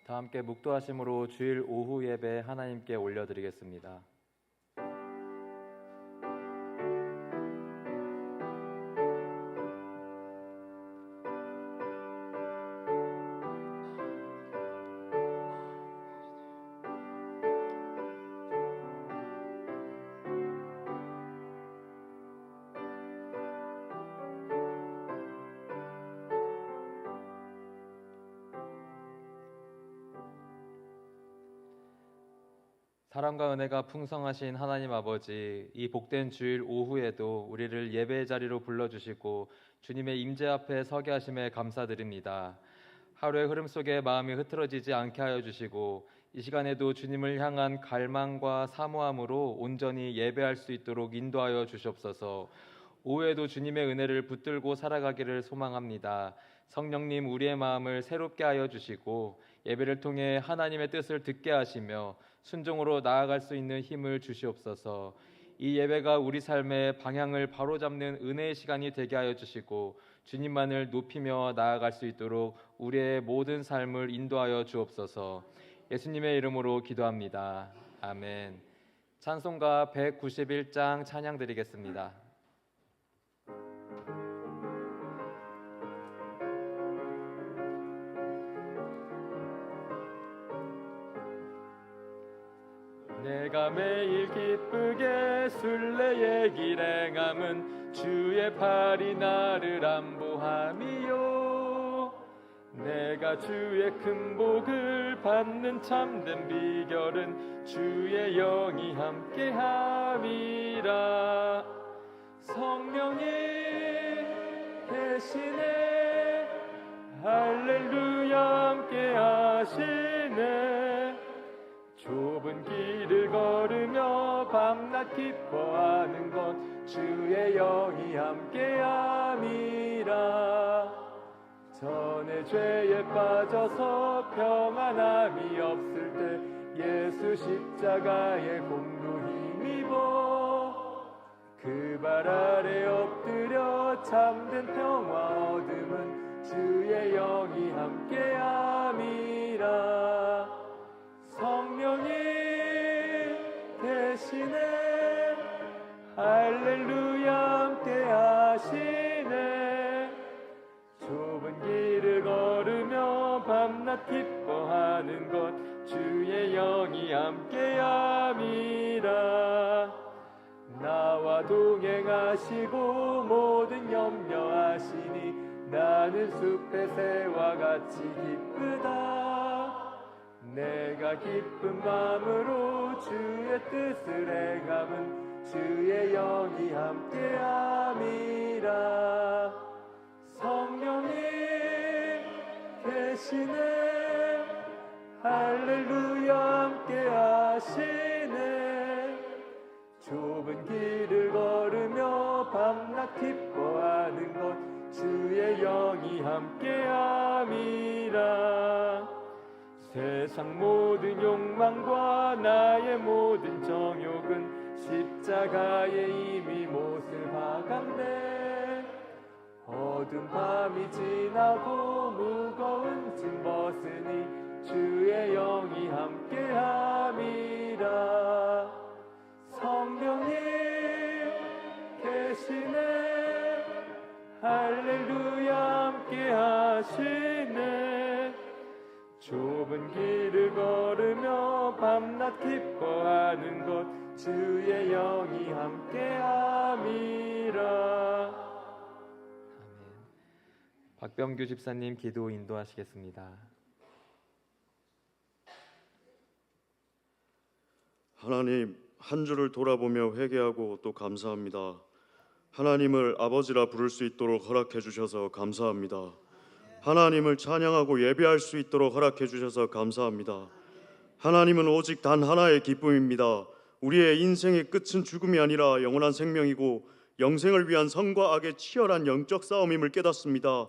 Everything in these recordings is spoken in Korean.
다 함께 묵도하심으로 주일 오후 예배 하나님께 올려드리겠습니다. 사랑과 은혜가 풍성하신 하나님 아버지, 이 복된 주일 오후에도 우리를 예배의 자리로 불러주시고 주님의 임재 앞에 서게 하심에 감사드립니다. 하루의 흐름 속에 마음이 흐트러지지 않게 하여 주시고 이 시간에도 주님을 향한 갈망과 사모함으로 온전히 예배할 수 있도록 인도하여 주시옵소서. 오후에도 주님의 은혜를 붙들고 살아가기를 소망합니다. 성령님, 우리의 마음을 새롭게 하여 주시고 예배를 통해 하나님의 뜻을 듣게 하시며 순종으로 나아갈 수 있는 힘을 주시옵소서. 이 예배가 우리 삶의 방향을 바로잡는 은혜의 시간이 되게 하여 주시고 주님만을 높이며 나아갈 수 있도록 우리의 모든 삶을 인도하여 주옵소서. 예수님의 이름으로 기도합니다. 아멘. 찬송가 191장 찬양 드리겠습니다. 내가 매일 기쁘게 순례의 길 행함은 주의 팔이 나를 안보함이요. 내가 주의 큰 복을 받는 참된 비결은 주의 영이 함께함이라. 성령이 계시네, 할렐루야 함께하시네. 좁은 길을 걸으며 밤낮 기뻐하는 것 주의 영이 함께함이라. 전에 죄에 빠져서 평안함이 없을 때 예수 십자가의 공로 힘입어 그 발 아래 엎드려 참된 평화 얻음은 주의 영이 함께함이라. 성령이 계시네, 할렐루야 함께하시네. 좁은 길을 걸으며 밤낮 기뻐하는 것 주의 영이 함께함이라. 나와 동행하시고 모든 염려하시니 나는 숲의 새와 같이 기쁘다. 내가 기쁜 마음으로 주의 뜻을 행함은 주의 영이 함께함이라. 성령이 계시네, 할렐루야 함께하시네. 좁은 길을 걸으며 밤낮 기뻐하는 것 주의 영이 함께함이라. 세상 모든 욕망과 나의 모든 정욕은 십자가에 이미 못을 박았네. 어두운 밤이 지나고 무거운 짐 벗으니 주의 영이 함께함이라. 성령이 계시네, 할렐루야 함께하시네. 좁은 길을 걸으며 밤낮 기뻐하는 것 주의 영이 함께함이라. 아멘. 박병규 집사님 기도 인도하시겠습니다. 하나님, 한 주를 돌아보며 회개하고 또 감사합니다. 하나님을 아버지라 부를 수 있도록 허락해 주셔서 감사합니다. 하나님을 찬양하고 예배할 수 있도록 허락해 주셔서 감사합니다. 하나님은 오직 단 하나의 기쁨입니다. 우리의 인생의 끝은 죽음이 아니라 영원한 생명이고 영생을 위한 선과 악의 치열한 영적 싸움임을 깨닫습니다.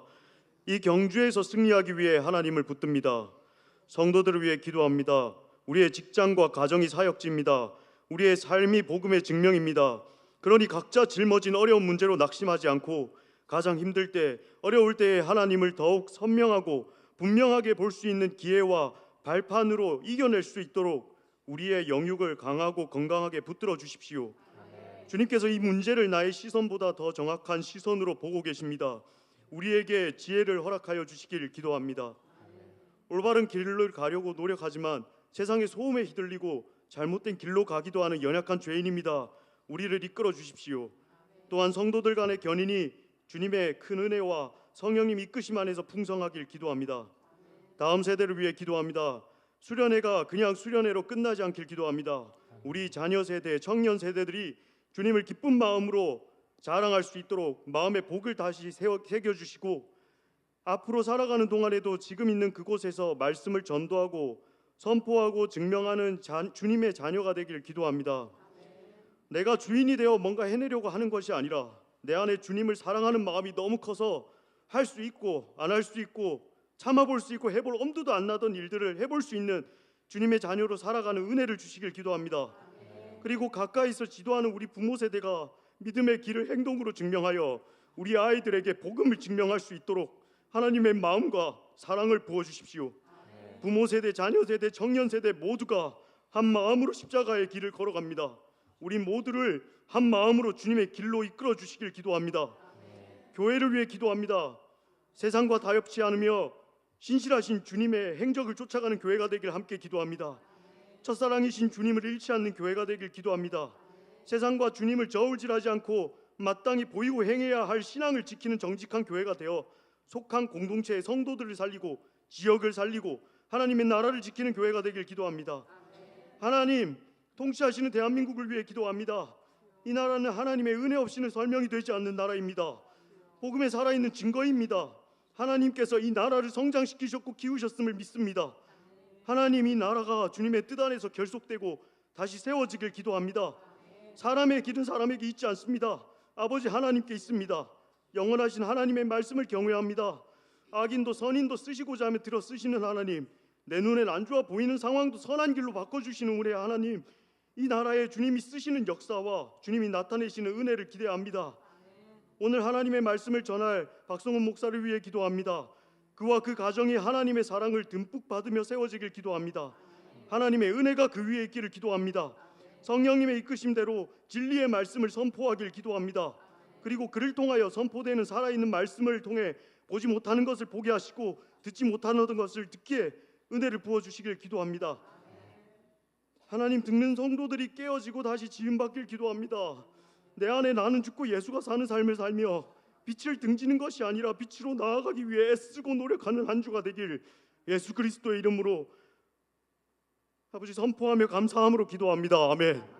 이 경주에서 승리하기 위해 하나님을 붙듭니다. 성도들을 위해 기도합니다. 우리의 직장과 가정이 사역지입니다. 우리의 삶이 복음의 증명입니다. 그러니 각자 짊어진 어려운 문제로 낙심하지 않고 가장 힘들 때, 어려울 때에 하나님을 더욱 선명하고 분명하게 볼 수 있는 기회와 발판으로 이겨낼 수 있도록 우리의 영육을 강하고 건강하게 붙들어 주십시오. 주님께서 이 문제를 나의 시선보다 더 정확한 시선으로 보고 계십니다. 우리에게 지혜를 허락하여 주시길 기도합니다. 올바른 길을 가려고 노력하지만 세상의 소음에 휘둘리고 잘못된 길로 가기도 하는 연약한 죄인입니다. 우리를 이끌어 주십시오. 또한 성도들 간의 견인이 주님의 큰 은혜와 성령님 이끄심 안에서 풍성하길 기도합니다. 다음 세대를 위해 기도합니다. 수련회가 그냥 수련회로 끝나지 않길 기도합니다. 우리 자녀 세대, 청년 세대들이 주님을 기쁜 마음으로 자랑할 수 있도록 마음의 복을 다시 새겨주시고 앞으로 살아가는 동안에도 지금 있는 그곳에서 말씀을 전도하고 선포하고 증명하는 주님의 자녀가 되길 기도합니다. 내가 주인이 되어 뭔가 해내려고 하는 것이 아니라 내 안에 주님을 사랑하는 마음이 너무 커서 할 수 있고 안 할 수 있고 참아볼 수 있고 해볼 엄두도 안 나던 일들을 해볼 수 있는 주님의 자녀로 살아가는 은혜를 주시길 기도합니다. 그리고 가까이서 지도하는 우리 부모 세대가 믿음의 길을 행동으로 증명하여 우리 아이들에게 복음을 증명할 수 있도록 하나님의 마음과 사랑을 부어주십시오. 부모 세대, 자녀 세대, 청년 세대 모두가 한 마음으로 십자가의 길을 걸어갑니다. 우리 모두를 한 마음으로 주님의 길로 이끌어 주시길 기도합니다. 교회를 위해 기도합니다. 세상과 타협치 않으며 신실하신 주님의 행적을 쫓아가는 교회가 되길 함께 기도합니다. 첫사랑이신 주님을 잃지 않는 교회가 되길 기도합니다. 세상과 주님을 저울질하지 않고 마땅히 보이고 행해야 할 신앙을 지키는 정직한 교회가 되어 속한 공동체의 성도들을 살리고 지역을 살리고 하나님의 나라를 지키는 교회가 되길 기도합니다. 하나님, 통치하시는 대한민국을 위해 기도합니다. 이 나라는 하나님의 은혜 없이는 설명이 되지 않는 나라입니다. 복음에 살아있는 증거입니다. 하나님께서 이 나라를 성장시키셨고 키우셨음을 믿습니다. 하나님, 이 나라가 주님의 뜻 안에서 결속되고 다시 세워지길 기도합니다. 사람의 길은 사람에게 있지 않습니다. 아버지 하나님께 있습니다. 영원하신 하나님의 말씀을 경외합니다. 악인도 선인도 쓰시고자 하면 들어 쓰시는 하나님, 내 눈엔 안 좋아 보이는 상황도 선한 길로 바꿔주시는 우리 하나님, 이 나라에 주님이 쓰시는 역사와 주님이 나타내시는 은혜를 기대합니다. 오늘 하나님의 말씀을 전할 박성훈 목사를 위해 기도합니다. 그와 그 가정이 하나님의 사랑을 듬뿍 받으며 세워지길 기도합니다. 하나님의 은혜가 그 위에 있기를 기도합니다. 성령님의 이끄심대로 진리의 말씀을 선포하길 기도합니다. 그리고 그를 통하여 선포되는 살아있는 말씀을 통해 보지 못하는 것을 보게 하시고 듣지 못하는 것을 듣기에 은혜를 부어주시길 기도합니다. 하나님, 듣는 성도들이 깨어지고 다시 지음받길 기도합니다. 내 안에 나는 죽고 예수가 사는 삶을 살며 빛을 등지는 것이 아니라 빛으로 나아가기 위해 애쓰고 노력하는 한 주가 되길 예수 그리스도의 이름으로 아버지 선포하며 감사함으로 기도합니다. 아멘. 아멘.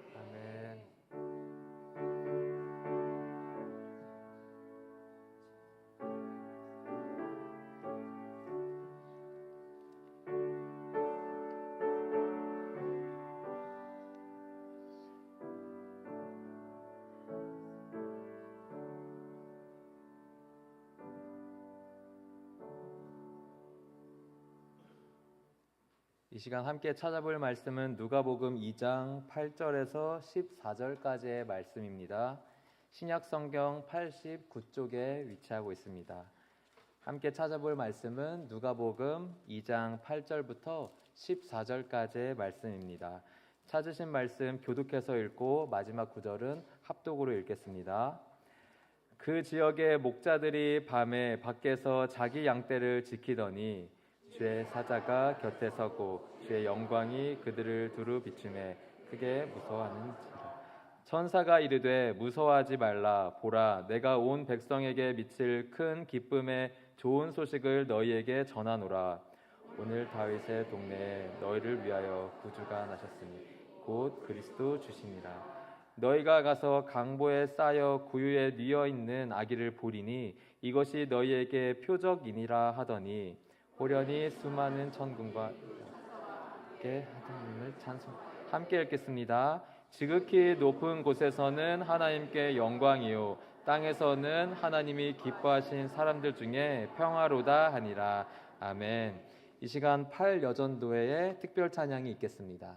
이 시간 함께 찾아볼 말씀은 누가복음 2장 8절에서 14절까지의 말씀입니다. 신약 성경 89쪽에 위치하고 있습니다. 함께 찾아볼 말씀은 누가복음 2장 8절부터 14절까지의 말씀입니다. 찾으신 말씀 교독해서 읽고 마지막 구절은 합독으로 읽겠습니다. 그 지역의 목자들이 밤에 밖에서 자기 양떼를 지키더니 주의 사자가 곁에 서고 주의 영광이 그들을 두루 비추매 크게 무서워하는지라. 천사가 이르되 무서워하지 말라. 보라, 내가 온 백성에게 미칠 큰 기쁨의 좋은 소식을 너희에게 전하노라. 오늘 다윗의 동네에 너희를 위하여 구주가 나셨으니 곧 그리스도 주시니라. 너희가 가서 강보에 쌓여 구유에 뉘어 있는 아기를 보리니 이것이 너희에게 표적이니라 하더니 호련히 수많은 천군과 함께 하나님을 찬송. 함께 읽겠습니다. 지극히 높은 곳에서는 하나님께 영광이요 땅에서는 하나님이 기뻐하신 사람들 중에 평화로다 하니라. 아멘. 이 시간 8여전도회의 특별 찬양이 있겠습니다.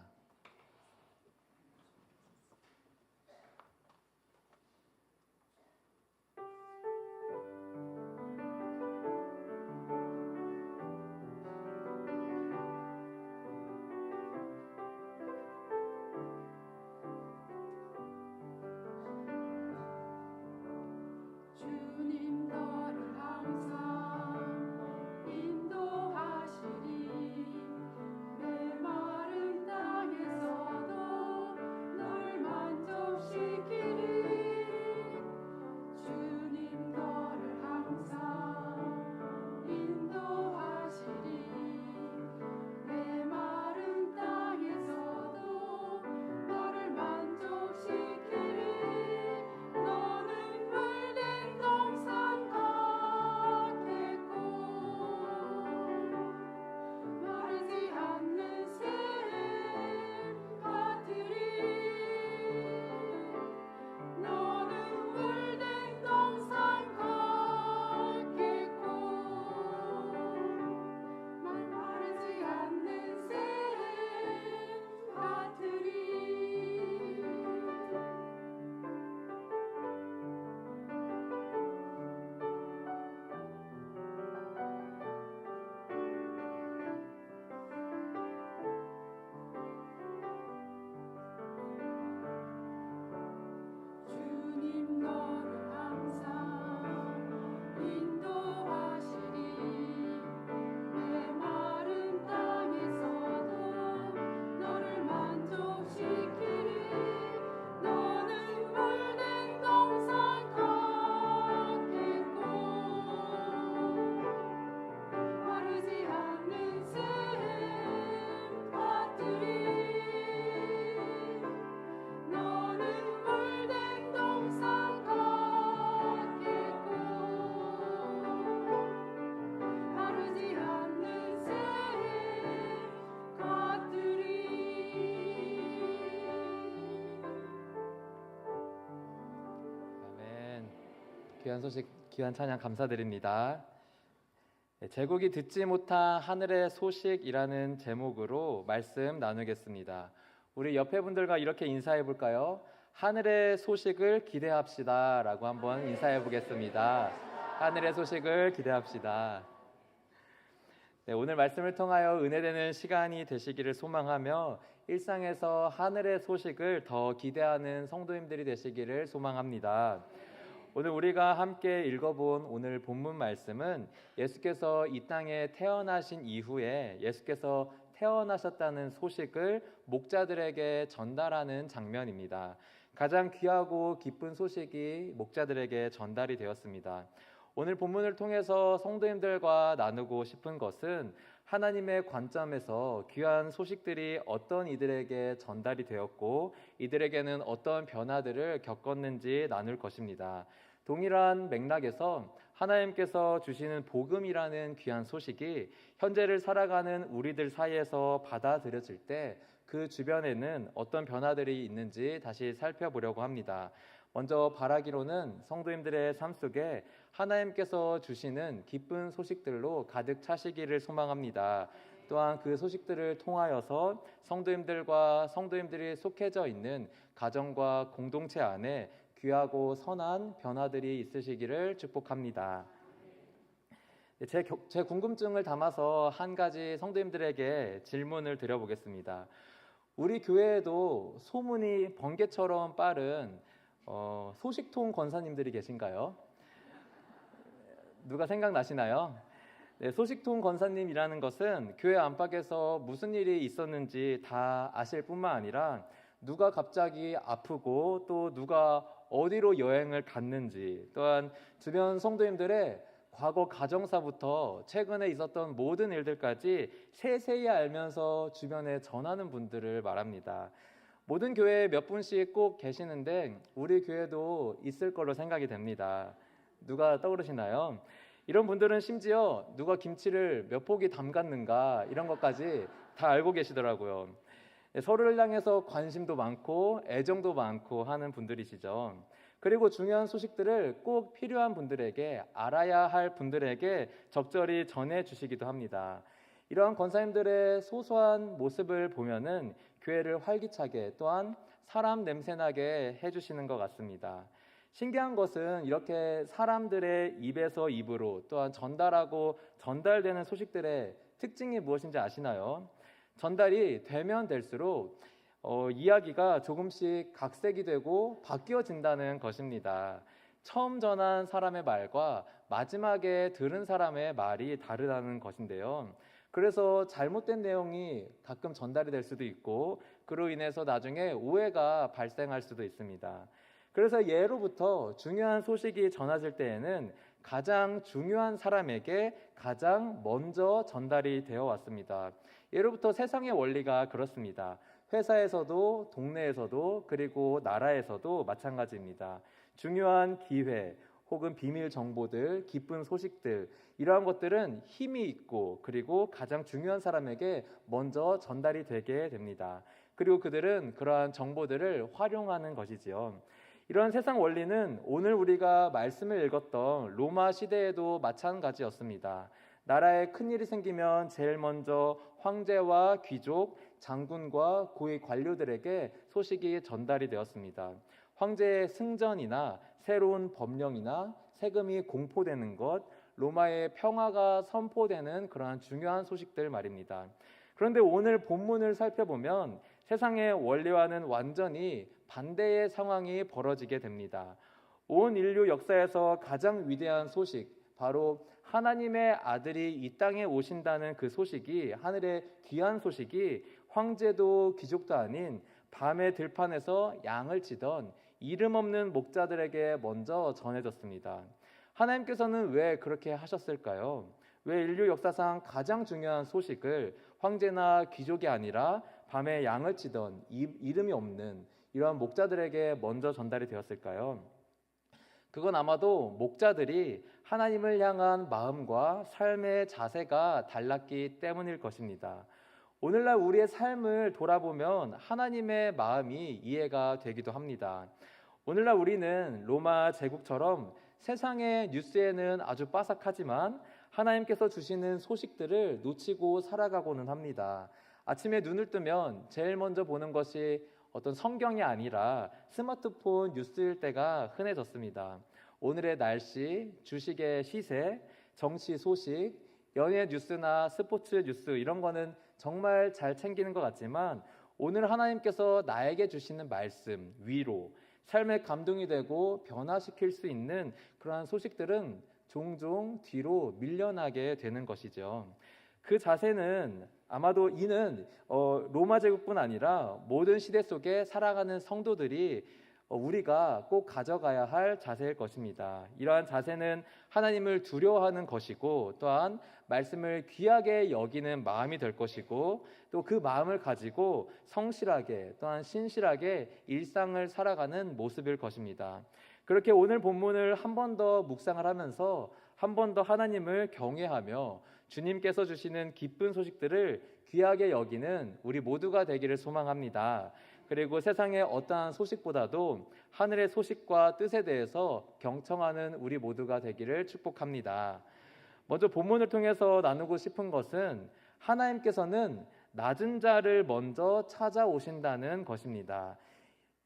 귀한 소식, 귀한 찬양 감사드립니다. 제국이 듣지 못한 하늘의 소식이라는 제목으로 말씀 나누겠습니다. 우리 옆에 분들과 이렇게 인사해 볼까요? 하늘의 소식을 기대합시다 라고 한번 인사해 보겠습니다. 하늘의 소식을 기대합시다. 네, 오늘 말씀을 통하여 은혜되는 시간이 되시기를 소망하며 일상에서 하늘의 소식을 더 기대하는 성도님들이 되시기를 소망합니다. 오늘 우리가 함께 읽어본 오늘 본문 말씀은 예수께서 이 땅에 태어나신 이후에 예수께서 태어나셨다는 소식을 목자들에게 전달하는 장면입니다. 가장 귀하고 기쁜 소식이 목자들에게 전달이 되었습니다. 오늘 본문을 통해서 성도님들과 나누고 싶은 것은 하나님의 관점에서 귀한 소식들이 어떤 이들에게 전달이 되었고 이들에게는 어떤 변화들을 겪었는지 나눌 것입니다. 동일한 맥락에서 하나님께서 주시는 복음이라는 귀한 소식이 현재를 살아가는 우리들 사이에서 받아들여질 때 그 주변에는 어떤 변화들이 있는지 다시 살펴보려고 합니다. 먼저 바라기로는 성도님들의 삶 속에 하나님께서 주시는 기쁜 소식들로 가득 차시기를 소망합니다. 또한 그 소식들을 통하여서 성도님들과 성도님들이 속해져 있는 가정과 공동체 안에 귀하고 선한 변화들이 있으시기를 축복합니다. 제 궁금증을 담아서 한 가지 성도님들에게 질문을 드려보겠습니다. 우리 교회에도 소문이 번개처럼 빠른 소식통 권사님들이 계신가요? 누가 생각나시나요? 네, 소식통 권사님이라는 것은 교회 안팎에서 무슨 일이 있었는지 다 아실 뿐만 아니라 누가 갑자기 아프고 또 누가 어디로 여행을 갔는지 또한 주변 성도님들의 과거 가정사부터 최근에 있었던 모든 일들까지 세세히 알면서 주변에 전하는 분들을 말합니다. 모든 교회에 몇 분씩 꼭 계시는데 우리 교회도 있을 걸로 생각이 됩니다. 누가 떠오르시나요? 이런 분들은 심지어 누가 김치를 몇 포기 담갔는가 이런 것까지 다 알고 계시더라고요. 서로를 향해서 관심도 많고 애정도 많고 하는 분들이시죠. 그리고 중요한 소식들을 꼭 필요한 분들에게 알아야 할 분들에게 적절히 전해 주시기도 합니다. 이러한 권사님들의 소소한 모습을 보면은 교회를 활기차게 또한 사람 냄새나게 해주시는 것 같습니다. 신기한 것은 이렇게 사람들의 입에서 입으로 또한 전달하고 전달되는 소식들의 특징이 무엇인지 아시나요? 전달이 되면 될수록 이야기가 조금씩 각색이 되고 바뀌어진다는 것입니다. 처음 전한 사람의 말과 마지막에 들은 사람의 말이 다르다는 것인데요. 그래서 잘못된 내용이 가끔 전달이 될 수도 있고 그로 인해서 나중에 오해가 발생할 수도 있습니다. 그래서 예로부터 중요한 소식이 전해질 때에는 가장 중요한 사람에게 가장 먼저 전달이 되어 왔습니다. 예로부터 세상의 원리가 그렇습니다. 회사에서도 동네에서도 그리고 나라에서도 마찬가지입니다. 중요한 기회 혹은 비밀 정보들, 기쁜 소식들 이러한 것들은 힘이 있고 그리고 가장 중요한 사람에게 먼저 전달이 되게 됩니다. 그리고 그들은 그러한 정보들을 활용하는 것이지요. 이런 세상 원리는 오늘 우리가 말씀을 읽었던 로마 시대에도 마찬가지였습니다. 나라에 큰일이 생기면 제일 먼저 황제와 귀족, 장군과 고위 관료들에게 소식이 전달이 되었습니다. 황제의 승전이나 새로운 법령이나 세금이 공포되는 것, 로마의 평화가 선포되는 그러한 중요한 소식들 말입니다. 그런데 오늘 본문을 살펴보면 세상의 원리와는 완전히 반대의 상황이 벌어지게 됩니다. 온 인류 역사에서 가장 위대한 소식, 바로 하나님의 아들이 이 땅에 오신다는 그 소식이, 하늘의 귀한 소식이 황제도 귀족도 아닌 밤의 들판에서 양을 치던 이름 없는 목자들에게 먼저 전해졌습니다. 하나님께서는 왜 그렇게 하셨을까요? 왜 인류 역사상 가장 중요한 소식을 황제나 귀족이 아니라 밤에 양을 치던 이름이 없는 이러한 목자들에게 먼저 전달이 되었을까요? 그건 아마도 목자들이 하나님을 향한 마음과 삶의 자세가 달랐기 때문일 것입니다. 오늘날 우리의 삶을 돌아보면 하나님의 마음이 이해가 되기도 합니다. 오늘날 우리는 로마 제국처럼 세상의 뉴스에는 아주 빠삭하지만 하나님께서 주시는 소식들을 놓치고 살아가고는 합니다. 아침에 눈을 뜨면 제일 먼저 보는 것이 어떤 성경이 아니라 스마트폰 뉴스일 때가 흔해졌습니다. 오늘의 날씨, 주식의 시세, 정치 소식, 연예 뉴스나 스포츠 뉴스 이런 거는 정말 잘 챙기는 것 같지만 오늘 하나님께서 나에게 주시는 말씀, 위로, 삶의 감동이 되고 변화시킬 수 있는 그러한 소식들은 종종 뒤로 밀려나게 되는 것이죠. 그 자세는 아마도 이는 로마 제국뿐 아니라 모든 시대 속에 살아가는 성도들이 우리가 꼭 가져가야 할 자세일 것입니다. 이러한 자세는 하나님을 두려워하는 것이고 또한 말씀을 귀하게 여기는 마음이 될 것이고 또 그 마음을 가지고 성실하게 또한 신실하게 일상을 살아가는 모습일 것입니다. 그렇게 오늘 본문을 한 번 더 묵상을 하면서 한 번 더 하나님을 경외하며 주님께서 주시는 기쁜 소식들을 귀하게 여기는 우리 모두가 되기를 소망합니다. 그리고 세상의 어떠한 소식보다도 하늘의 소식과 뜻에 대해서 경청하는 우리 모두가 되기를 축복합니다. 먼저 본문을 통해서 나누고 싶은 것은 하나님께서는 낮은 자를 먼저 찾아오신다는 것입니다.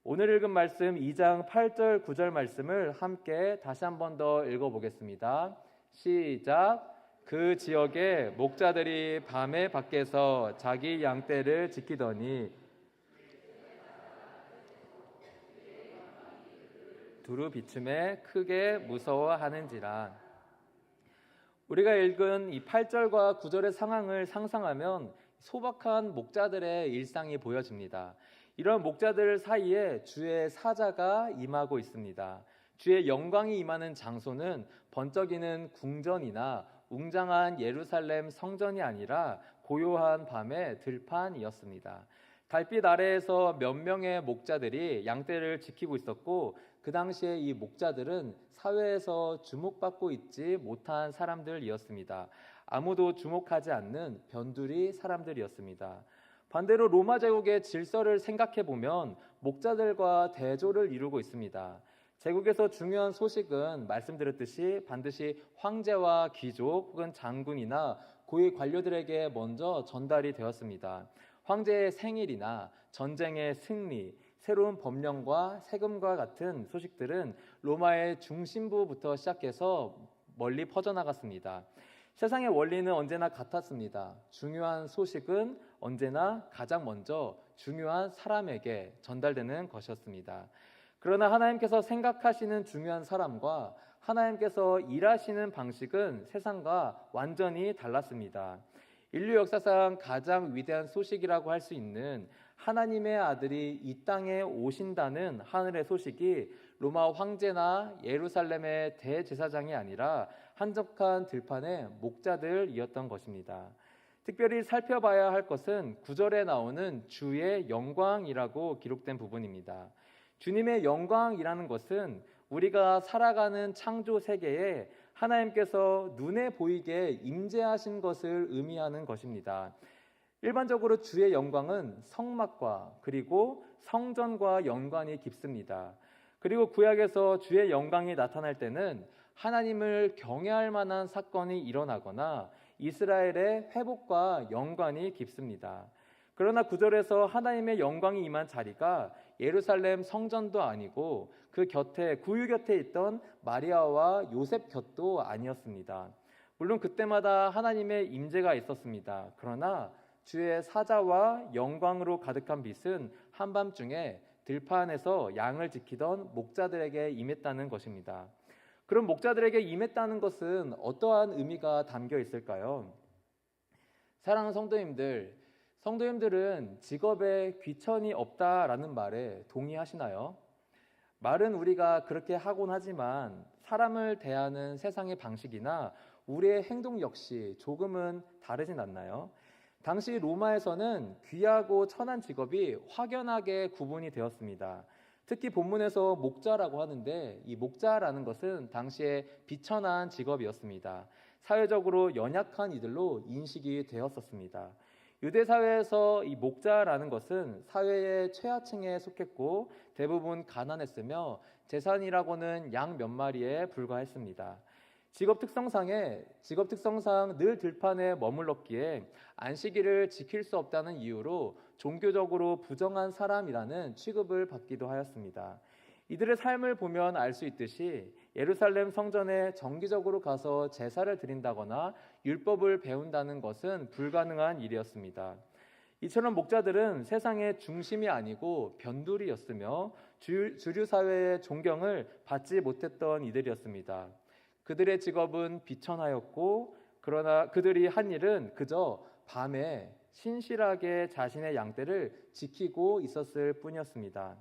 오늘 읽은 말씀 2장 8절 9절 말씀을 함께 다시 한 번 더 읽어보겠습니다. 시작. 그 지역의 목자들이 밤에 밖에서 자기 양떼를 지키더니 두루 비춤에 크게 무서워하는지라. 우리가 읽은 이 8절과 9절의 상황을 상상하면 소박한 목자들의 일상이 보여집니다. 이런 목자들 사이에 주의 사자가 임하고 있습니다. 주의 영광이 임하는 장소는 번쩍이는 궁전이나 웅장한 예루살렘 성전이 아니라 고요한 밤의 들판이었습니다. 달빛 아래에서 몇 명의 목자들이 양떼를 지키고 있었고 그 당시에 이 목자들은 사회에서 주목받고 있지 못한 사람들이었습니다. 아무도 주목하지 않는 변두리 사람들이었습니다. 반대로 로마 제국의 질서를 생각해 보면 목자들과 대조를 이루고 있습니다. 제국에서 중요한 소식은 말씀드렸듯이 반드시 황제와 귀족 혹은 장군이나 고위 관료들에게 먼저 전달이 되었습니다. 황제의 생일이나 전쟁의 승리, 새로운 법령과 세금과 같은 소식들은 로마의 중심부부터 시작해서 멀리 퍼져나갔습니다. 세상의 원리는 언제나 같았습니다. 중요한 소식은 언제나 가장 먼저 중요한 사람에게 전달되는 것이었습니다. 그러나 하나님께서 생각하시는 중요한 사람과 하나님께서 일하시는 방식은 세상과 완전히 달랐습니다. 인류 역사상 가장 위대한 소식이라고 할 수 있는 하나님의 아들이 이 땅에 오신다는 하늘의 소식이 로마 황제나 예루살렘의 대제사장이 아니라 한적한 들판의 목자들이었던 것입니다. 특별히 살펴봐야 할 것은 9절에 나오는 주의 영광이라고 기록된 부분입니다. 주님의 영광이라는 것은 우리가 살아가는 창조 세계에 하나님께서 눈에 보이게 임재하신 것을 의미하는 것입니다. 일반적으로 주의 영광은 성막과 그리고 성전과 연관이 깊습니다. 그리고 구약에서 주의 영광이 나타날 때는 하나님을 경외할 만한 사건이 일어나거나 이스라엘의 회복과 연관이 깊습니다. 그러나 9절에서 하나님의 영광이 임한 자리가 예루살렘 성전도 아니고 그 곁에 구유 곁에 있던 마리아와 요셉 곁도 아니었습니다. 물론 그때마다 하나님의 임재가 있었습니다. 그러나 주의 사자와 영광으로 가득한 빛은 한밤중에 들판에서 양을 지키던 목자들에게 임했다는 것입니다. 그럼 목자들에게 임했다는 것은 어떠한 의미가 담겨 있을까요? 사랑하는 성도님들은 직업에 귀천이 없다라는 말에 동의하시나요? 말은 우리가 그렇게 하곤 하지만 사람을 대하는 세상의 방식이나 우리의 행동 역시 조금은 다르진 않나요? 당시 로마에서는 귀하고 천한 직업이 확연하게 구분이 되었습니다. 특히 본문에서 목자라고 하는데 이 목자라는 것은 당시에 비천한 직업이었습니다. 사회적으로 연약한 이들로 인식이 되었었습니다. 유대 사회에서 이 목자라는 것은 사회의 최하층에 속했고 대부분 가난했으며 재산이라고는 양 몇 마리에 불과했습니다. 직업 특성상 늘 들판에 머물렀기에 안식일을 지킬 수 없다는 이유로 종교적으로 부정한 사람이라는 취급을 받기도 하였습니다. 이들의 삶을 보면 알 수 있듯이 예루살렘 성전에 정기적으로 가서 제사를 드린다거나 율법을 배운다는 것은 불가능한 일이었습니다. 이처럼 목자들은 세상의 중심이 아니고 변두리였으며 주류 사회의 존경을 받지 못했던 이들이었습니다. 그들의 직업은 비천하였고 그러나 그들이 한 일은 그저 밤에 신실하게 자신의 양떼를 지키고 있었을 뿐이었습니다.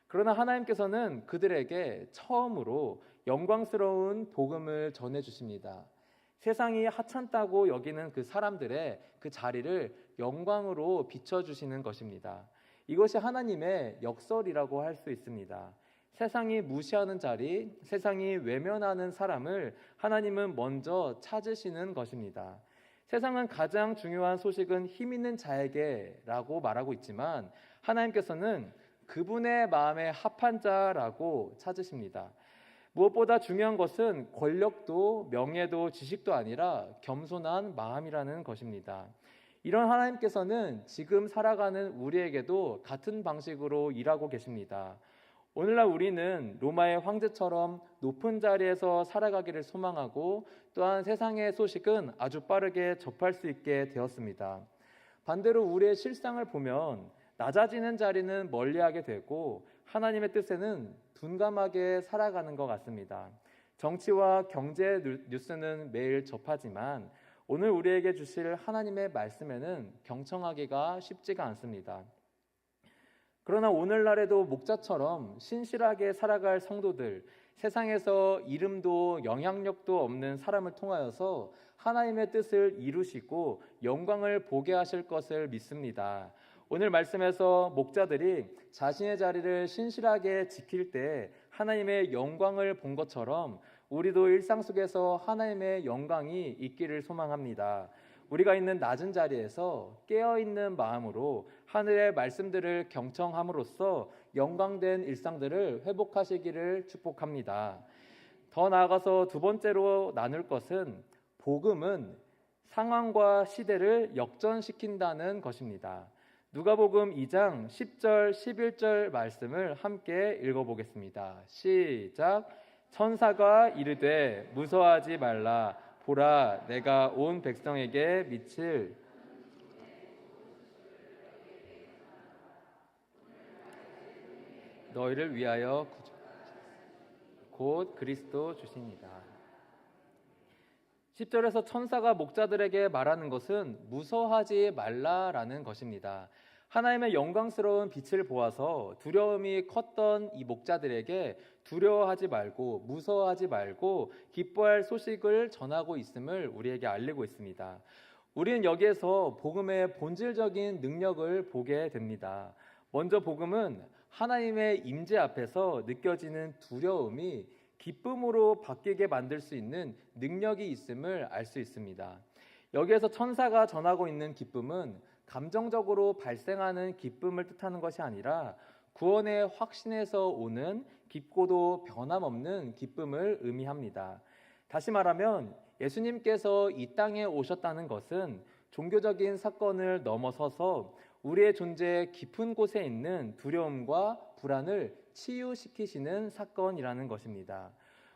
그러나 하나님께서는 그들에게 처음으로 영광스러운 복음을 전해주십니다. 세상이 하찮다고 여기는 그 사람들의 그 자리를 영광으로 비춰주시는 것입니다. 이것이 하나님의 역설이라고 할 수 있습니다. 세상이 무시하는 자리, 세상이 외면하는 사람을 하나님은 먼저 찾으시는 것입니다. 세상은 가장 중요한 소식은 힘 있는 자에게라고 말하고 있지만 하나님께서는 그분의 마음에 합한 자라고 찾으십니다. 무엇보다 중요한 것은 권력도 명예도 지식도 아니라 겸손한 마음이라는 것입니다. 이런 하나님께서는 지금 살아가는 우리에게도 같은 방식으로 일하고 계십니다. 오늘날 우리는 로마의 황제처럼 높은 자리에서 살아가기를 소망하고 또한 세상의 소식은 아주 빠르게 접할 수 있게 되었습니다. 반대로 우리의 실상을 보면 낮아지는 자리는 멀리하게 되고 하나님의 뜻에는 둔감하게 살아가는 것 같습니다. 정치와 경제 뉴스는 매일 접하지만 오늘 우리에게 주실 하나님의 말씀에는 경청하기가 쉽지가 않습니다. 그러나 오늘날에도 목자처럼 신실하게 살아갈 성도들, 세상에서 이름도 영향력도 없는 사람을 통하여서 하나님의 뜻을 이루시고 영광을 보게 하실 것을 믿습니다. 오늘 말씀에서 목자들이 자신의 자리를 신실하게 지킬 때 하나님의 영광을 본 것처럼 우리도 일상 속에서 하나님의 영광이 있기를 소망합니다. 우리가 있는 낮은 자리에서 깨어있는 마음으로 하늘의 말씀들을 경청함으로써 영광된 일상들을 회복하시기를 축복합니다. 더 나아가서 두 번째로 나눌 것은 복음은 상황과 시대를 역전시킨다는 것입니다. 누가복음 2장 10절 11절 말씀을 함께 읽어보겠습니다. 시작. 천사가 이르되 무서워하지 말라. 보라, 내가 온 백성에게 미칠 너희를 위하여 곧 그리스도 주시니라. 10절에서 천사가 목자들에게 말하는 것은 무서워하지 말라라는 것입니다. 하나님의 영광스러운 빛을 보아서 두려움이 컸던 이 목자들에게 두려워하지 말고 무서워하지 말고 기뻐할 소식을 전하고 있음을 우리에게 알리고 있습니다. 우리는 여기에서 복음의 본질적인 능력을 보게 됩니다. 먼저 복음은 하나님의 임재 앞에서 느껴지는 두려움이 기쁨으로 바뀌게 만들 수 있는 능력이 있음을 알 수 있습니다. 여기에서 천사가 전하고 있는 기쁨은 감정적으로 발생하는 기쁨을 뜻하는 것이 아니라 구원의 확신에서 오는 깊고도 변함없는 기쁨을 의미합니다. 다시 말하면 예수님께서 이 땅에 오셨다는 것은 종교적인 사건을 넘어서서 우리의 존재의 깊은 곳에 있는 두려움과 불안을 치유시키시는 사건이라는 것입니다.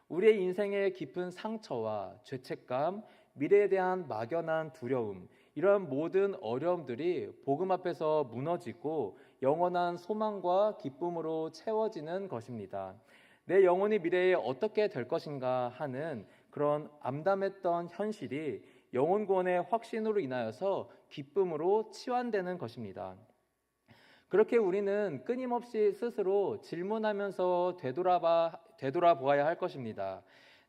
우리의 인생의 깊은 상처와 죄책감, 미래에 대한 막연한 두려움, 이러한 모든 어려움들이 복음 앞에서 무너지고 영원한 소망과 기쁨으로 채워지는 것입니다. 내 영혼이 미래에 어떻게 될 것인가 하는 그런 암담했던 현실이 영혼 구원의 확신으로 인하여서 기쁨으로 치환되는 것입니다. 그렇게 우리는 끊임없이 스스로 질문하면서 되돌아보아야 할 것입니다.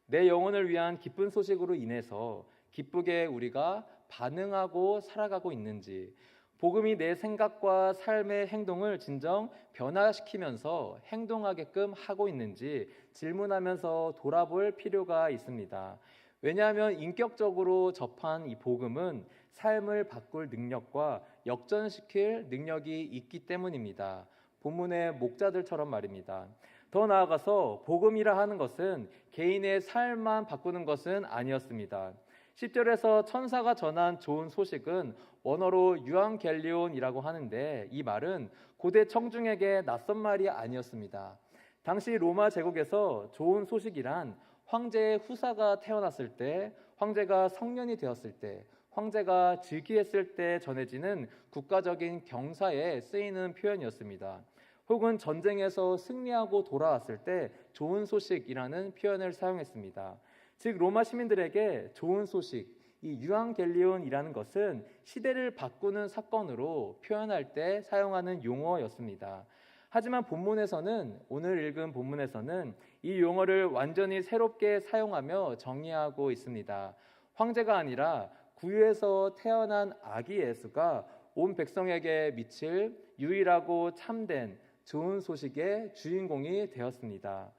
내 영혼을 위한 기쁜 소식으로 인해서 기쁘게 우리가 반응하고 살아가고 있는지, 복음이 내 생각과 삶의 행동을 진정 변화시키면서 행동하게끔 하고 있는지 질문하면서 돌아볼 필요가 있습니다. 왜냐하면 인격적으로 접한 이 복음은 삶을 바꿀 능력과 역전시킬 능력이 있기 때문입니다. 본문의 목자들처럼 말입니다. 더 나아가서 복음이라 하는 것은 개인의 삶만 바꾸는 것은 아니었습니다. 10절에서 천사가 전한 좋은 소식은 원어로 유앙겔리온이라고 하는데, 이 말은 고대 청중에게 낯선 말이 아니었습니다. 당시 로마 제국에서 좋은 소식이란 황제의 후사가 태어났을 때, 황제가 성년이 되었을 때, 황제가 즉위했을 때 전해지는 국가적인 경사에 쓰이는 표현이었습니다. 혹은 전쟁에서 승리하고 돌아왔을 때 좋은 소식이라는 표현을 사용했습니다. 즉 로마 시민들에게 좋은 소식, 이 유앙겔리온이라는 것은 시대를 바꾸는 사건으로 표현할 때 사용하는 용어였습니다. 하지만 본문에서는, 오늘 읽은 본문에서는 이 용어를 완전히 새롭게 사용하며 정의하고 있습니다. 황제가 아니라 구유에서 태어난 아기 예수가 온 백성에게 미칠 유일하고 참된 좋은 소식의 주인공이 되었습니다.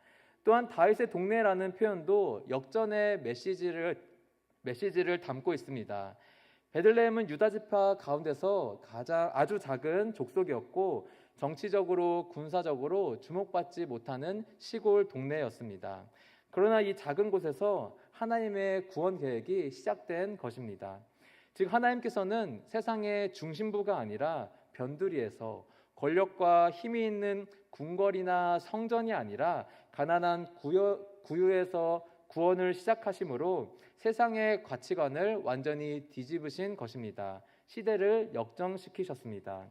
또한 다윗의 동네라는 표현도 역전의 메시지를 담고 있습니다. 베들레헴은 유다 지파 가운데서 아주 작은 족속이었고 정치적으로 군사적으로 주목받지 못하는 시골 동네였습니다. 그러나 이 작은 곳에서 하나님의 구원 계획이 시작된 것입니다. 즉 하나님께서는 세상의 중심부가 아니라 변두리에서, 권력과 힘이 있는 궁궐이나 성전이 아니라 가난한 구유에서 구원을 시작하심으로 세상의 가치관을 완전히 뒤집으신 것입니다. 시대를 역전시키셨습니다.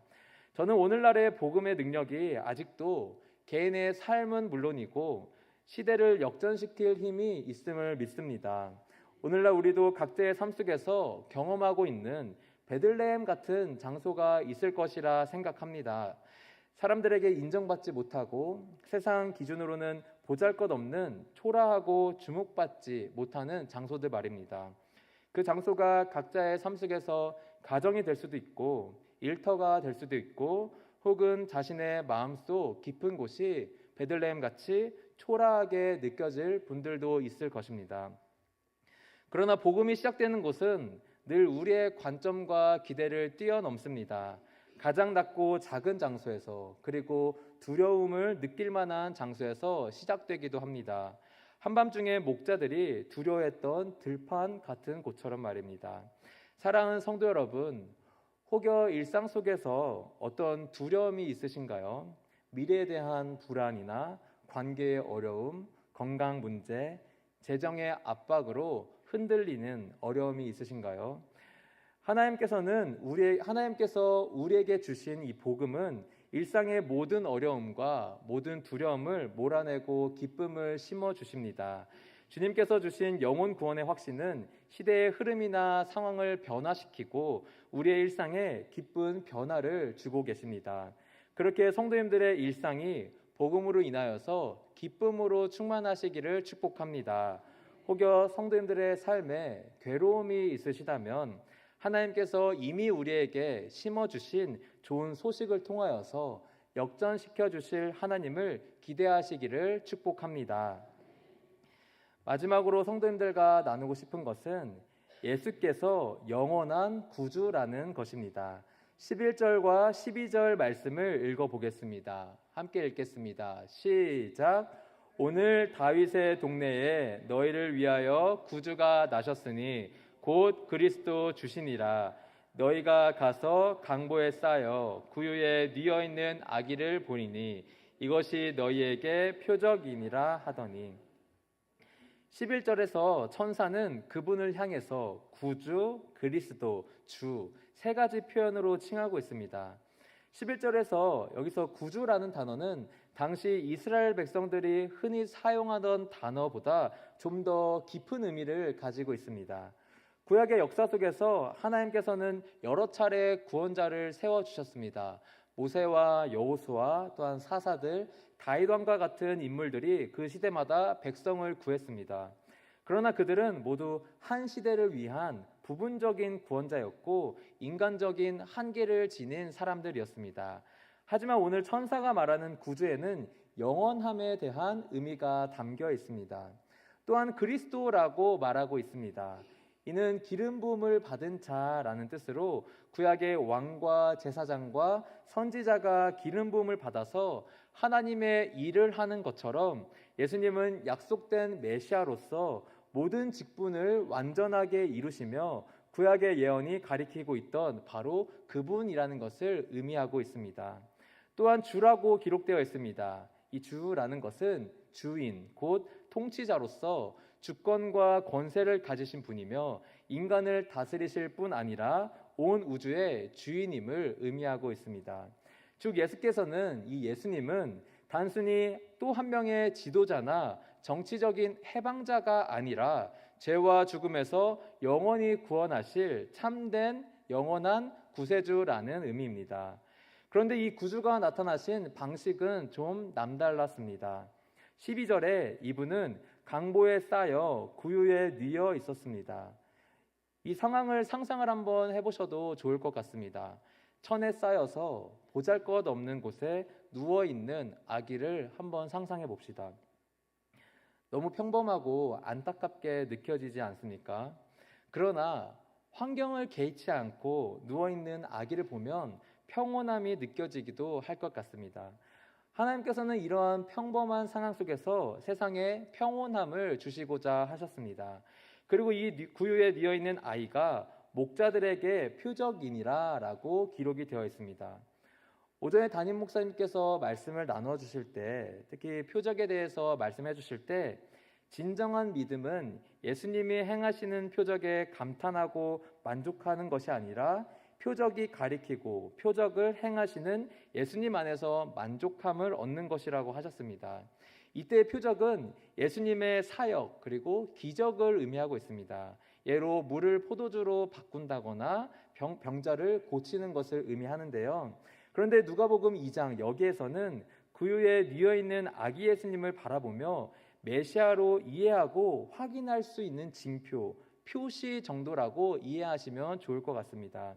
저는 오늘날의 복음의 능력이 아직도 개인의 삶은 물론이고 시대를 역전시킬 힘이 있음을 믿습니다. 오늘날 우리도 각자의 삶 속에서 경험하고 있는 베들레헴 같은 장소가 있을 것이라 생각합니다. 사람들에게 인정받지 못하고 세상 기준으로는 보잘것없는 초라하고 주목받지 못하는 장소들 말입니다. 그 장소가 각자의 삶 속에서 가정이 될 수도 있고 일터가 될 수도 있고 혹은 자신의 마음속 깊은 곳이 베들레헴 같이 초라하게 느껴질 분들도 있을 것입니다. 그러나 복음이 시작되는 곳은 늘 우리의 관점과 기대를 뛰어넘습니다. 가장 낮고 작은 장소에서, 그리고 두려움을 느낄 만한 장소에서 시작되기도 합니다. 한밤중에 목자들이 두려워했던 들판 같은 곳처럼 말입니다. 사랑하는 성도 여러분, 혹여 일상 속에서 어떤 두려움이 있으신가요? 미래에 대한 불안이나 관계의 어려움, 건강 문제, 재정의 압박으로 흔들리는 어려움이 있으신가요? 하나님께서 우리에게 주신 이 복음은 일상의 모든 어려움과 모든 두려움을 몰아내고 기쁨을 심어 주십니다. 주님께서 주신 영혼 구원의 확신은 시대의 흐름이나 상황을 변화시키고 우리의 일상에 기쁜 변화를 주고 계십니다. 그렇게 성도님들의 일상이 복음으로 인하여서 기쁨으로 충만하시기를 축복합니다. 혹여 성도님들의 삶에 괴로움이 있으시다면 하나님께서 이미 우리에게 심어주신 좋은 소식을 통하여서 역전시켜 주실 하나님을 기대하시기를 축복합니다. 마지막으로 성도님들과 나누고 싶은 것은 예수께서 영원한 구주라는 것입니다. 11절과 12절 말씀을 읽어보겠습니다. 함께 읽겠습니다. 시작. 오늘 다윗의 동네에 너희를 위하여 구주가 나셨으니 곧 그리스도 주시니라. 너희가 가서 강보에 쌓여 구유에 뉘어 있는 아기를 보리니 이것이 너희에게 표적이니라 하더니, 11절에서 천사는 그분을 향해서 구주, 그리스도, 주 세 가지 표현으로 칭하고 있습니다. 11절에서 여기서 구주라는 단어는 당시 이스라엘 백성들이 흔히 사용하던 단어보다 좀 더 깊은 의미를 가지고 있습니다. 구약의 역사 속에서 하나님께서는 여러 차례 구원자를 세워주셨습니다. 모세와 여호수아, 또한 사사들, 다윗 왕과 같은 인물들이 그 시대마다 백성을 구했습니다. 그러나 그들은 모두 한 시대를 위한 부분적인 구원자였고 인간적인 한계를 지닌 사람들이었습니다. 하지만 오늘 천사가 말하는 구주에는 영원함에 대한 의미가 담겨 있습니다. 또한 그리스도라고 말하고 있습니다. 이는 기름 부음을 받은 자라는 뜻으로 구약의 왕과 제사장과 선지자가 기름 부음을 받아서 하나님의 일을 하는 것처럼 예수님은 약속된 메시아로서 모든 직분을 완전하게 이루시며 구약의 예언이 가리키고 있던 바로 그분이라는 것을 의미하고 있습니다. 또한 주라고 기록되어 있습니다. 이 주라는 것은 주인, 곧 통치자로서 주권과 권세를 가지신 분이며 인간을 다스리실 뿐 아니라 온 우주의 주인임을 의미하고 있습니다. 즉 예수께서는 이 예수님은 단순히 또 한 명의 지도자나 정치적인 해방자가 아니라 죄와 죽음에서 영원히 구원하실 참된 영원한 구세주라는 의미입니다. 그런데 이 구주가 나타나신 방식은 좀 남달랐습니다. 12절에 이분은 강보에 쌓여 구유에 뉘어 있었습니다. 이 상황을 상상을 한번 해보셔도 좋을 것 같습니다. 천에 쌓여서 보잘것없는 곳에 누워있는 아기를 한번 상상해 봅시다. 너무 평범하고 안타깝게 느껴지지 않습니까? 그러나 환경을 개의치 않고 누워있는 아기를 보면 평온함이 느껴지기도 할 것 같습니다. 하나님께서는 이러한 평범한 상황 속에서 세상에 평온함을 주시고자 하셨습니다. 그리고 이 구유에 뉘어 있는 아이가 목자들에게 표적이니라 라고 기록이 되어 있습니다. 오전에 담임 목사님께서 말씀을 나누어 주실 때, 특히 표적에 대해서 말씀해 주실 때 진정한 믿음은 예수님이 행하시는 표적에 감탄하고 만족하는 것이 아니라 표적이 가리키고 표적을 행하시는 예수님 안에서 만족함을 얻는 것이라고 하셨습니다. 이때의 표적은 예수님의 사역 그리고 기적을 의미하고 있습니다. 예로 물을 포도주로 바꾼다거나 병자를 고치는 것을 의미하는데요. 그런데 누가복음 2장 여기에서는 구유에 뉘어 있는 아기 예수님을 바라보며 메시아로 이해하고 확인할 수 있는 징표, 표시 정도라고 이해하시면 좋을 것 같습니다.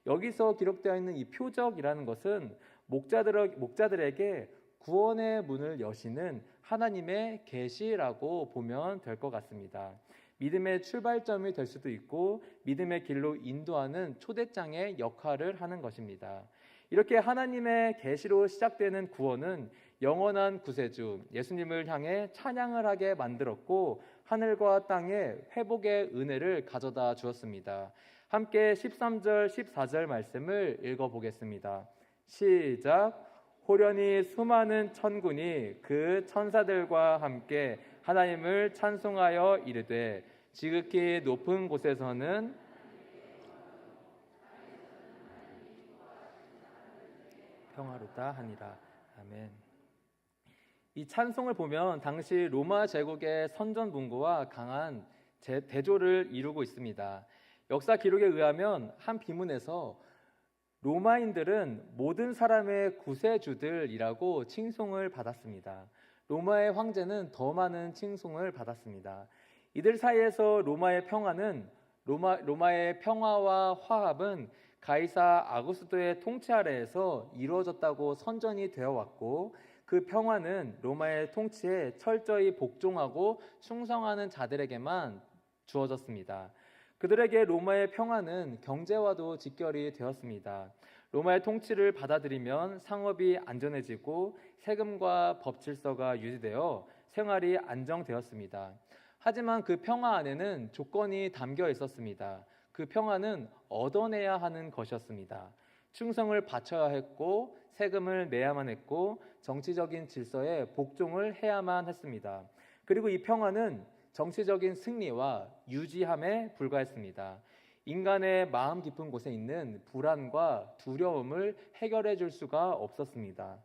여기서 기록되어 있는 이 표적이라는 것은 목자들에게 구원의 문을 여시는 하나님의 계시라고 보면 될 것 같습니다. 믿음의 출발점이 될 수도 있고 믿음의 길로 인도하는 초대장의 역할을 하는 것입니다. 이렇게 하나님의 계시로 시작되는 구원은 영원한 구세주 예수님을 향해 찬양을 하게 만들었고 하늘과 땅에 회복의 은혜를 가져다 주었습니다. 함께 13절 14절 말씀을 읽어보겠습니다. 시작. 호련히 수많은 천군이 그 천사들과 함께 하나님을 찬송하여 이르되 지극히 높은 곳에서는 평화롭다 하니라. 아멘. 이 찬송을 보면 당시 로마 제국의 선전분고와 강한 대조를 이루고 있습니다. 역사 기록에 의하면 한 비문에서 로마인들은 모든 사람의 구세주들이라고 칭송을 받았습니다. 로마의 황제는 더 많은 칭송을 받았습니다. 이들 사이에서 로마의 평화와 화합은 가이사 아구스토의 통치 아래에서 이루어졌다고 선전이 되어 왔고 그 평화는 로마의 통치에 철저히 복종하고 충성하는 자들에게만 주어졌습니다. 그들에게 로마의 평화는 경제와도 직결이 되었습니다. 로마의 통치를 받아들이면 상업이 안전해지고 세금과 법 질서가 유지되어 생활이 안정되었습니다. 하지만 그 평화 안에는 조건이 담겨 있었습니다. 그 평화는 얻어내야 하는 것이었습니다. 충성을 바쳐야 했고 세금을 내야만 했고 정치적인 질서에 복종을 해야만 했습니다. 그리고 이 평화는 정치적인 승리와 유지함에 불과했습니다. 인간의 마음 깊은 곳에 있는 불안과 두려움을 해결해 줄 수가 없었습니다.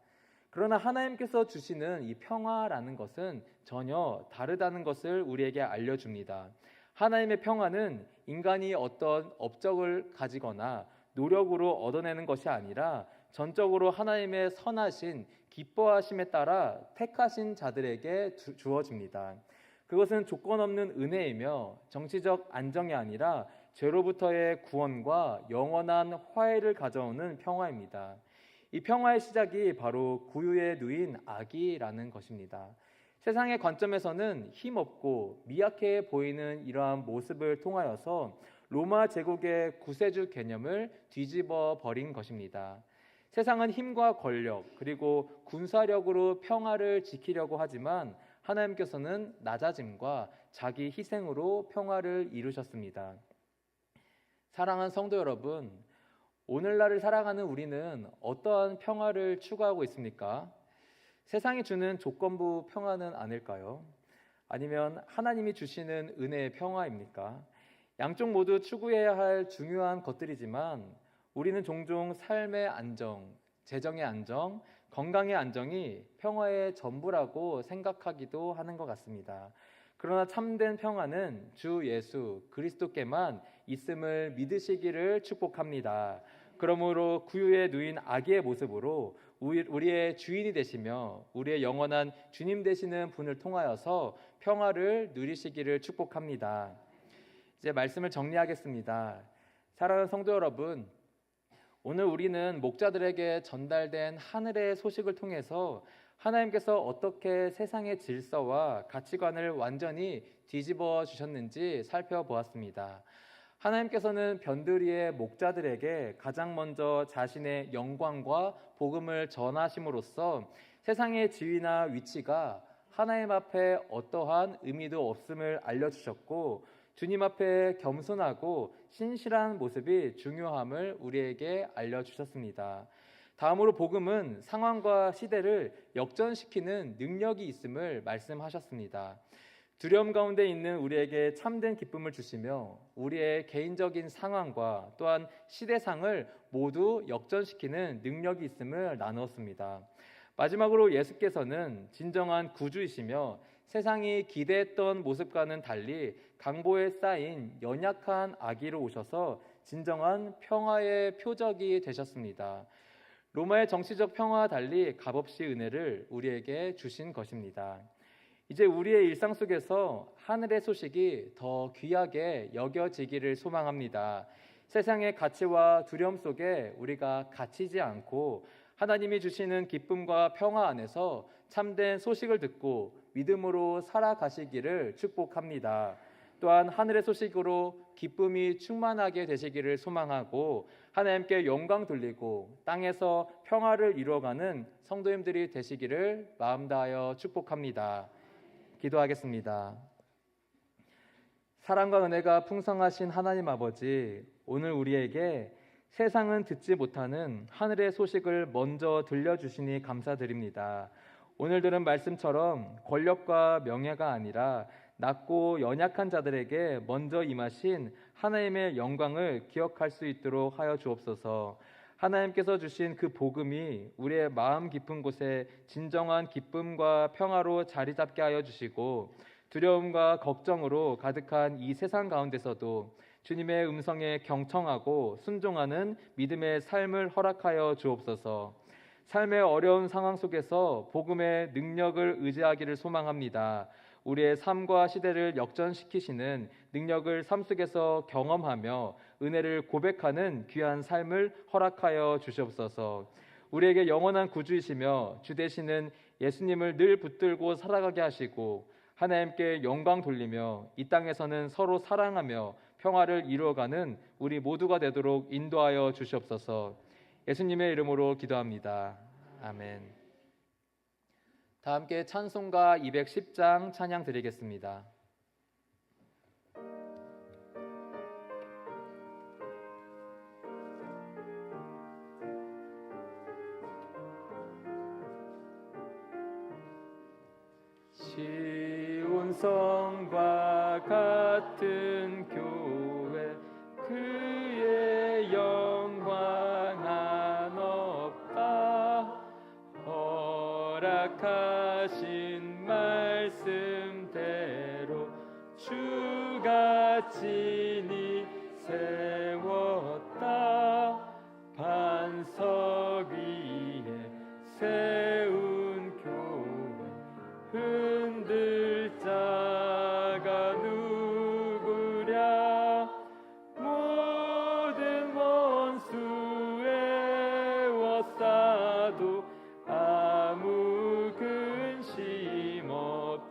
그러나 하나님께서 주시는 이 평화라는 것은 전혀 다르다는 것을 우리에게 알려줍니다. 하나님의 평화는 인간이 어떤 업적을 가지거나 노력으로 얻어내는 것이 아니라 전적으로 하나님의 선하신 기뻐하심에 따라 택하신 자들에게 주어집니다. 그것은 조건 없는 은혜이며 정치적 안정이 아니라 죄로부터의 구원과 영원한 화해를 가져오는 평화입니다. 이 평화의 시작이 바로 구유에 누인 아기라는 것입니다. 세상의 관점에서는 힘없고 미약해 보이는 이러한 모습을 통하여서 로마 제국의 구세주 개념을 뒤집어 버린 것입니다. 세상은 힘과 권력 그리고 군사력으로 평화를 지키려고 하지만 하나님께서는 낮아짐과 자기 희생으로 평화를 이루셨습니다. 사랑하는 성도 여러분, 오늘날을 살아가는 우리는 어떠한 평화를 추구하고 있습니까? 세상이 주는 조건부 평화는 아닐까요? 아니면 하나님이 주시는 은혜의 평화입니까? 양쪽 모두 추구해야 할 중요한 것들이지만 우리는 종종 삶의 안정, 재정의 안정, 건강의 안정이 평화의 전부라고 생각하기도 하는 것 같습니다. 그러나 참된 평화는 주 예수 그리스도께만 있음을 믿으시기를 축복합니다. 그러므로 구유에 누인 아기의 모습으로 우리의 주인이 되시며 우리의 영원한 주님 되시는 분을 통하여서 평화를 누리시기를 축복합니다. 이제 말씀을 정리하겠습니다. 사랑하는 성도 여러분, 오늘 우리는 목자들에게 전달된 하늘의 소식을 통해서 하나님께서 어떻게 세상의 질서와 가치관을 완전히 뒤집어 주셨는지 살펴보았습니다. 하나님께서는 변두리의 목자들에게 가장 먼저 자신의 영광과 복음을 전하심으로써 세상의 지위나 위치가 하나님 앞에 어떠한 의미도 없음을 알려주셨고 주님 앞에 겸손하고 신실한 모습이 중요함을 우리에게 알려주셨습니다. 다음으로 복음은 상황과 시대를 역전시키는 능력이 있음을 말씀하셨습니다. 두려움 가운데 있는 우리에게 참된 기쁨을 주시며 우리의 개인적인 상황과 또한 시대상을 모두 역전시키는 능력이 있음을 나누었습니다. 마지막으로 예수께서는 진정한 구주이시며 세상이 기대했던 모습과는 달리 강보에 쌓인 연약한 아기로 오셔서 진정한 평화의 표적이 되셨습니다. 로마의 정치적 평화와 달리 값없이 은혜를 우리에게 주신 것입니다. 이제 우리의 일상 속에서 하늘의 소식이 더 귀하게 여겨지기를 소망합니다. 세상의 가치와 두려움 속에 우리가 갇히지 않고 하나님이 주시는 기쁨과 평화 안에서 참된 소식을 듣고 믿음으로 살아가시기를 축복합니다. 또한 하늘의 소식으로 기쁨이 충만하게 되시기를 소망하고 하나님께 영광 돌리고 땅에서 평화를 이루어가는 성도님들이 되시기를 마음 다하여 축복합니다. 기도하겠습니다. 사랑과 은혜가 풍성하신 하나님 아버지, 오늘 우리에게 세상은 듣지 못하는 하늘의 소식을 먼저 들려주시니 감사드립니다. 오늘 들은 말씀처럼 권력과 명예가 아니라 낮고 연약한 자들에게 먼저 임하신 하나님의 영광을 기억할 수 있도록 하여 주옵소서. 하나님께서 주신 그 복음이 우리의 마음 깊은 곳에 진정한 기쁨과 평화로 자리 잡게 하여 주시고 두려움과 걱정으로 가득한 이 세상 가운데서도 주님의 음성에 경청하고 순종하는 믿음의 삶을 허락하여 주옵소서. 삶의 어려운 상황 속에서 복음의 능력을 의지하기를 소망합니다. 우리의 삶과 시대를 역전시키시는 능력을 삶 속에서 경험하며 은혜를 고백하는 귀한 삶을 허락하여 주시옵소서. 우리에게 영원한 구주이시며 주 되시는 예수님을 늘 붙들고 살아가게 하시고 하나님께 영광 돌리며 이 땅에서는 서로 사랑하며 평화를 이루어가는 우리 모두가 되도록 인도하여 주시옵소서. 예수님의 이름으로 기도합니다. 아멘. 다 함께 찬송가 210장 찬양 드리겠습니다. 시온성과 같은 교회 그의 영광 한없다 허락하신 말씀대로 주가 친히 세웠다 반석 위에 세운 교회 흔들 자가 누구랴 모든 원수에 워싸도 아무 근심 없이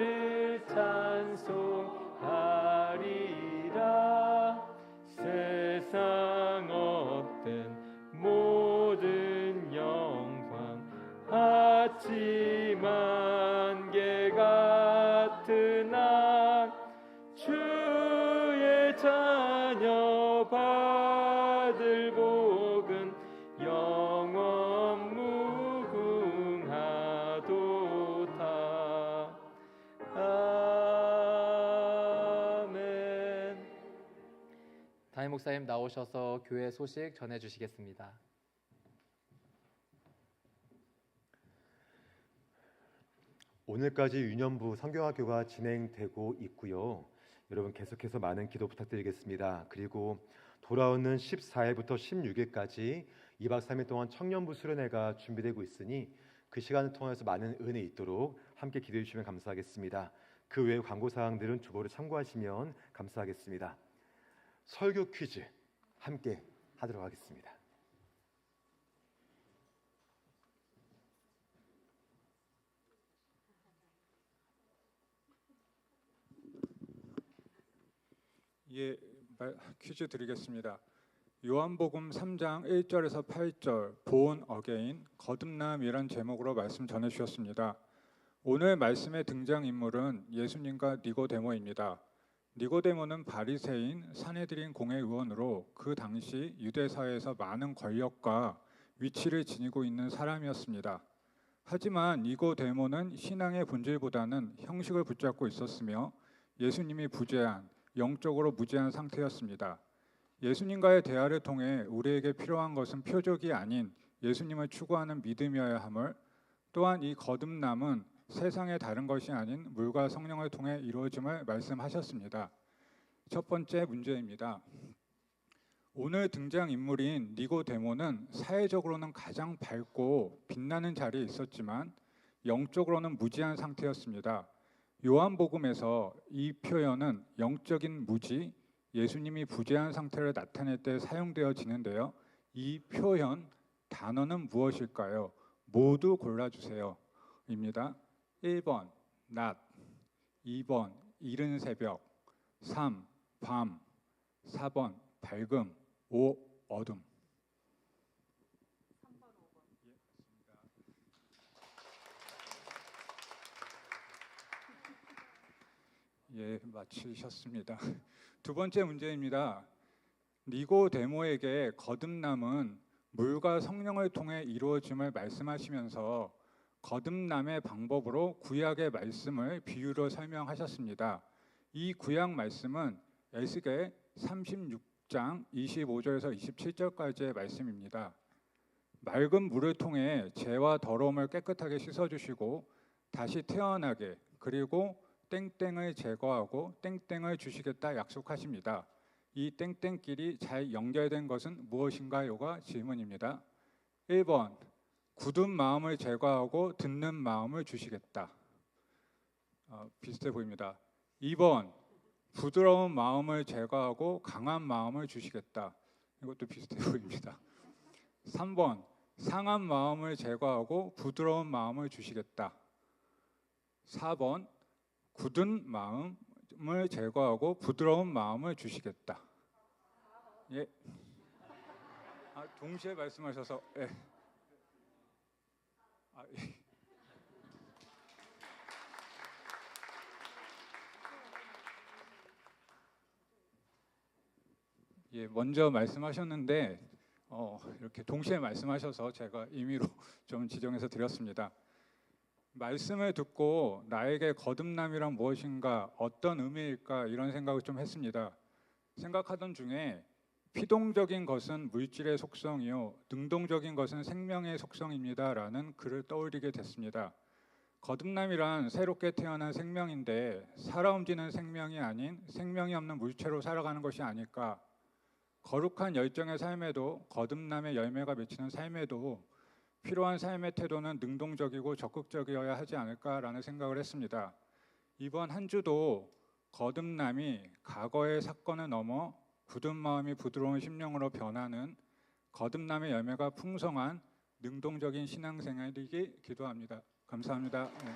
주를 찬송하리라. 세상 얻된 모든 영광 하지만 개 같은 나 주의 자녀 받을 복은 영원 무궁하도다. 아멘. 담임 목사님 나오셔서 교회 소식 전해 주시겠습니다. 오늘까지 유년부 성경학교가 진행되고 있고요. 여러분 계속해서 많은 기도 부탁드리겠습니다. 그리고 돌아오는 14일부터 16일까지 2박 3일 동안 청년부 수련회가 준비되고 있으니 그 시간을 통해서 많은 은혜 있도록 함께 기도해 주시면 감사하겠습니다. 그 외의 광고사항들은 주보를 참고하시면 감사하겠습니다. 설교 퀴즈 함께 하도록 하겠습니다. 예, 퀴즈 드리겠습니다. 요한복음 3장 1절에서 8절 born again 거듭남이란 제목으로 말씀 전해 주셨습니다. 오늘 말씀의 등장인물은 예수님과 니고데모입니다. 니고데모는 바리새인 사내들인 공회의원으로 그 당시 유대사회에서 많은 권력과 위치를 지니고 있는 사람이었습니다. 하지만 니고데모는 신앙의 본질보다는 형식을 붙잡고 있었으며 예수님이 부재한 영적으로 무지한 상태였습니다. 예수님과의 대화를 통해 우리에게 필요한 것은 표적이 아닌 예수님을 추구하는 믿음이어야 함을, 또한 이 거듭남은 세상의 다른 것이 아닌 물과 성령을 통해 이루어짐을 말씀하셨습니다. 첫 번째 문제입니다. 오늘 등장인물인 니고데모는 사회적으로는 가장 밝고 빛나는 자리에 있었지만 영적으로는 무지한 상태였습니다. 요한복음에서 이 표현은 영적인 무지, 예수님이 부재한 상태를 나타낼 때 사용되어지는데요. 이 표현, 단어는 무엇일까요? 모두 골라주세요. 입니다. 1번 낮, 2번 이른 새벽, 3. 밤, 4번 밝음, 5. 어둠. 3번, 5번. 예, 맞습니다. 예, 맞히셨습니다. 두 번째 문제입니다. 니고데모에게 거듭남은 물과 성령을 통해 이루어짐을 말씀하시면서 거듭남의 방법으로 구약의 말씀을 비유로 설명하셨습니다. 이 구약 말씀은 에스겔 36장 25절에서 27절까지의 말씀입니다. 맑은 물을 통해 죄와 더러움을 깨끗하게 씻어주시고 다시 태어나게, 그리고 땡땡을 제거하고 땡땡을 주시겠다 약속하십니다. 이 땡땡끼리 잘 연결된 것은 무엇인가요가 질문입니다. 1번 굳은 마음을 제거하고 듣는 마음을 주시겠다. 비슷해 보입니다. 2번 부드러운 마음을 제거하고 강한 마음을 주시겠다. 이것도 비슷해 보입니다. 3번 상한 마음을 제거하고 부드러운 마음을 주시겠다. 4번 굳은 마음을 제거하고 부드러운 마음을 주시겠다. 예. 동시에 말씀하셔서 예. 예. 예, 먼저 말씀하셨는데 이렇게 동시에 말씀하셔서 제가 임의로 좀 지정해서 드렸습니다. 말씀을 듣고 나에게 거듭남이란 무엇인가, 어떤 의미일까 이런 생각을 좀 했습니다. 생각하던 중에 피동적인 것은 물질의 속성이요 능동적인 것은 생명의 속성입니다라는 글을 떠올리게 됐습니다. 거듭남이란 새롭게 태어난 생명인데 살아움지는 생명이 아닌 생명이 없는 물체로 살아가는 것이 아닐까. 거룩한 열정의 삶에도 거듭남의 열매가 맺히는 삶에도 필요한 삶의 태도는 능동적이고 적극적이어야 하지 않을까라는 생각을 했습니다. 이번 한 주도 거듭남이 과거의 사건을 넘어 굳은 마음이 부드러운 심령으로 변하는 거듭남의 열매가 풍성한 능동적인 신앙생활이기 기도합니다. 감사합니다. 네.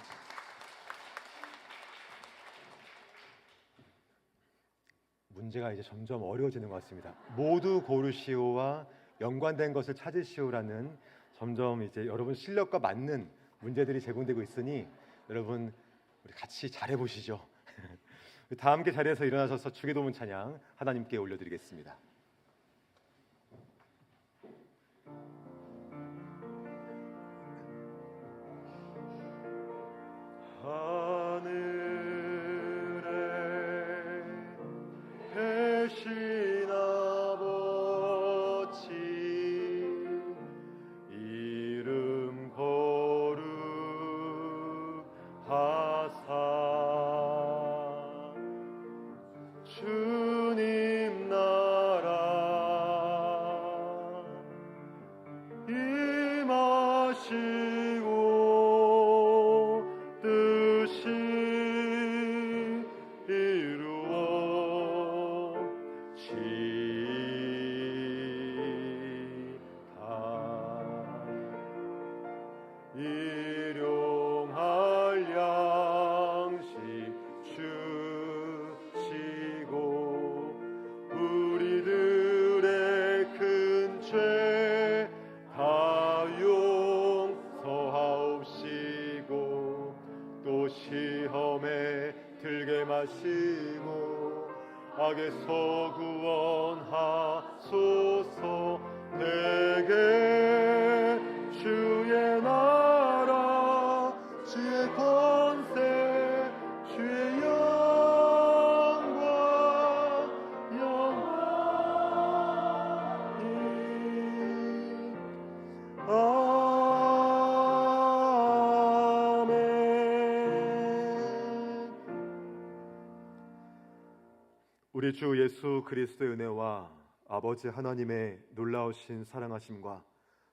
문제가 이제 점점 어려워지는 것 같습니다. 모두 고르시오와 연관된 것을 찾으시오라는 점점 이제 여러분 실력과 맞는 문제들이 제공되고 있으니 여러분 우리 같이 잘해 보시죠. 다 함께 자리에서 일어나셔서 주기도문 찬양 하나님께 올려드리겠습니다. 하늘에 계신 아버지 이름 거룩하사 주님 나라 임하시고 뜻이 이루어지다 일용할 양식 주시고 우리들의 큰 죄 다 용서하옵시고 또 시험에 들게 마시고 악에서 구원하소서. 내게 주의 나라 주의 권세 주의 영광 영원히 아멘. 우리 주 예수 그리스도의 은혜와 아버지 하나님의 놀라우신 사랑하심과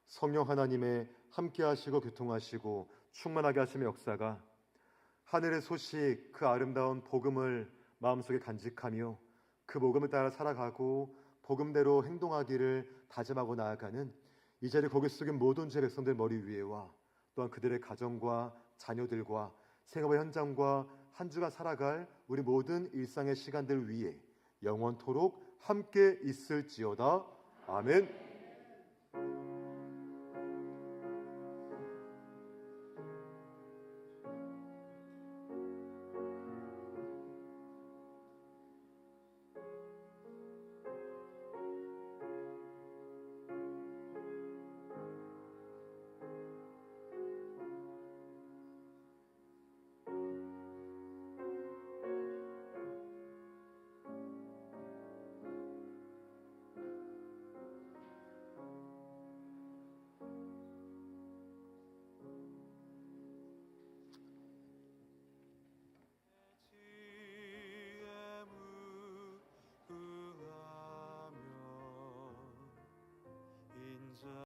성령 하나님의 함께하시고 교통하시고 충만하게 하심의 역사가 하늘의 소식 그 아름다운 복음을 마음속에 간직하며 그 복음을 따라 살아가고 복음대로 행동하기를 다짐하고 나아가는 이 자리에 고개 숙인 모든 제 백성들 머리 위에와 또한 그들의 가정과 자녀들과 생업의 현장과 한 주간 살아갈 우리 모든 일상의 시간들 위에 영원토록 함께 있을지어다. 아멘.